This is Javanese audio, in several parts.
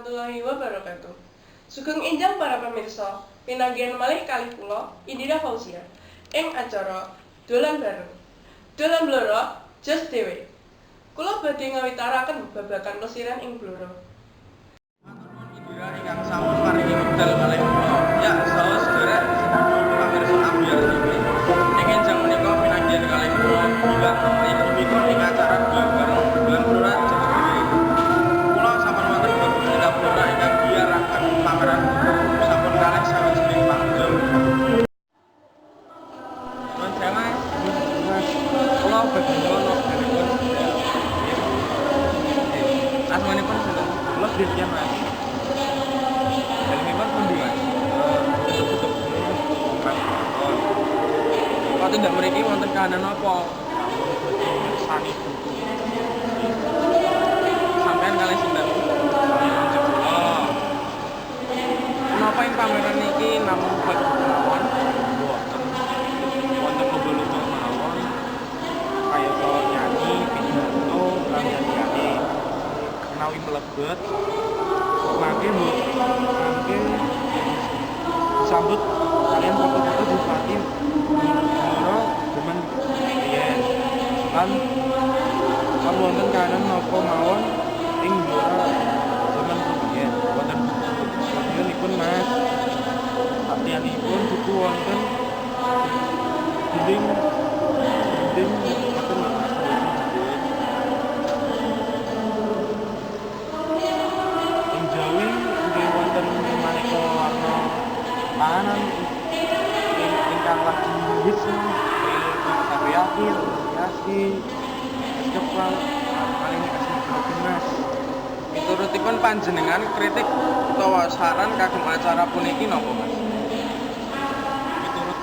warahmatullahi wabarakatuh. Sugeng enjang para pemirsa, pinanggihan malih kalih kula Indira Fauzia ing acara Dolan Bareng. Dolan Blora Jos Dhewe. Kula badhe ngawitaraken babagan plesiran ing Blora. Matur nuwun Indira ingkang sampun maringi wekdal kalih kula. Ya, saha sedherek pamirsa Ambyar TV. Ing enjang menika pinanggihan kalih kula bilang inggih ing acara Dolan Bareng Dolan Blora Jos Dhewe. Kula sampun wonten beberapa Blora ingkang biaraken pameran sampun kalih sawijining panggung. Nuwun sewu, Mas. Kula badhe nyuwun asmanipun sinten? Kula Britian, Mas. Dalemipun pundi, Mas? Tutup-tutup. Kok tindak mriki wonten kahanan napa? Sani buku. Sampeyan kalih sinten? Oh. Menapa ing pameran niki namung badhe mawon? Mboten. Wonten lomba-lomba mawon. Kayata nyanyi, pidato, lan liyane. Menawi mlebet mangke sambut kalian foto-foto Bupati Blora demen riyen lan wonten kahanan napa mawon ing Blora demen riyen wonten bukunipun Mas artianipun buku wonten dinding wonten panganan ingkang lagi hits takoyaki, yaki, es kepal, paling kasih Mas. Miturutipun panjenengan kritik utawa saran kagem acara puniki napa Mas? Miturut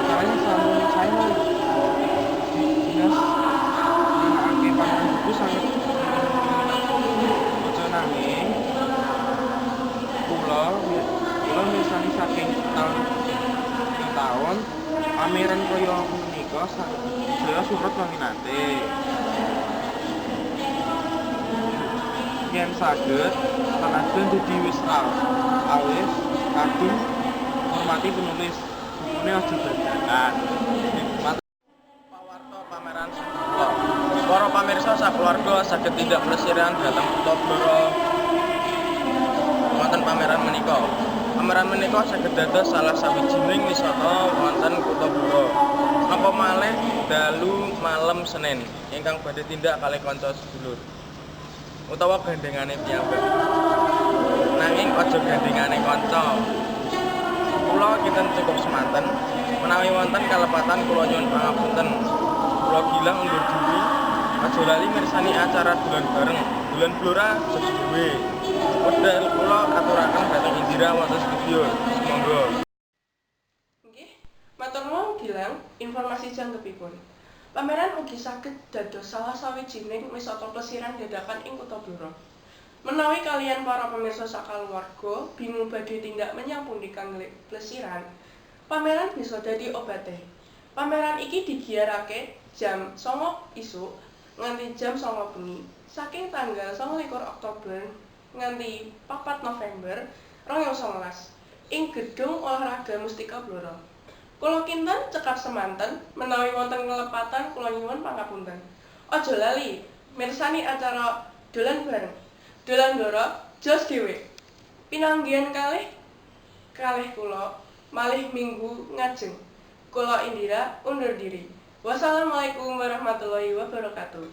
acaranya sampun saya dinas mengenai pameran buku sangat bojo nanging kula mirsani saking tahun pameran kaya menika saya surut paminate yen saged tenajan dadi wis awis kagem hormati penulis bukune aja dandanan pawarta pameran kula para pamirsa sakeluarga saged tindak plesiran dhateng Kutha Blora wonten pameran menika. Pameran menika saged dados salah sawijining wisata wonten Kutha Blora. Napa malih dalu malem Senin ingkang badhe tindak kalih kanca sedulur utawa gandengane piyambak. Nanging aja gandengane kanca. Kula kinten cukup semanten menawi wonten kalepatan kula nyuwun pangapunten. Kula gilang undur diri. Aja lali mirsani acara Dolan Bareng Dolan Blora Jos Dhewe. Wedal kula aturaken dhateng Indira wonten studio. Monggo. Nggih, matur nuwun Gilang informasi janggepipun. Pameran ugi saged dados salah sawijining wisata plesiran dadakan ing Kutha Blora. Menawi kaliyan para pemirsa sakaluwarga bingung badhe tindak menyang pundi kangge plesiran, pameran bisa dadi obate. Pameran iki digiyarake jam 09.00 isuk nganti jam 09.00 bengi saking tanggal 29 Oktober nganti 4 November 2019 ing Gedung Olahraga Mustika Blora. Kula kinten cekap semanten menawi wonten kelepatan kula nyuwun pangapunten. Aja lali mirsani acara Dolan Bareng Dolan Blora Jos Dhewe. Pinanggihan kalih kula malih minggu ngajeng. Kula Indira undur diri. Wassalamualaikum warahmatullahi wabarakatuh.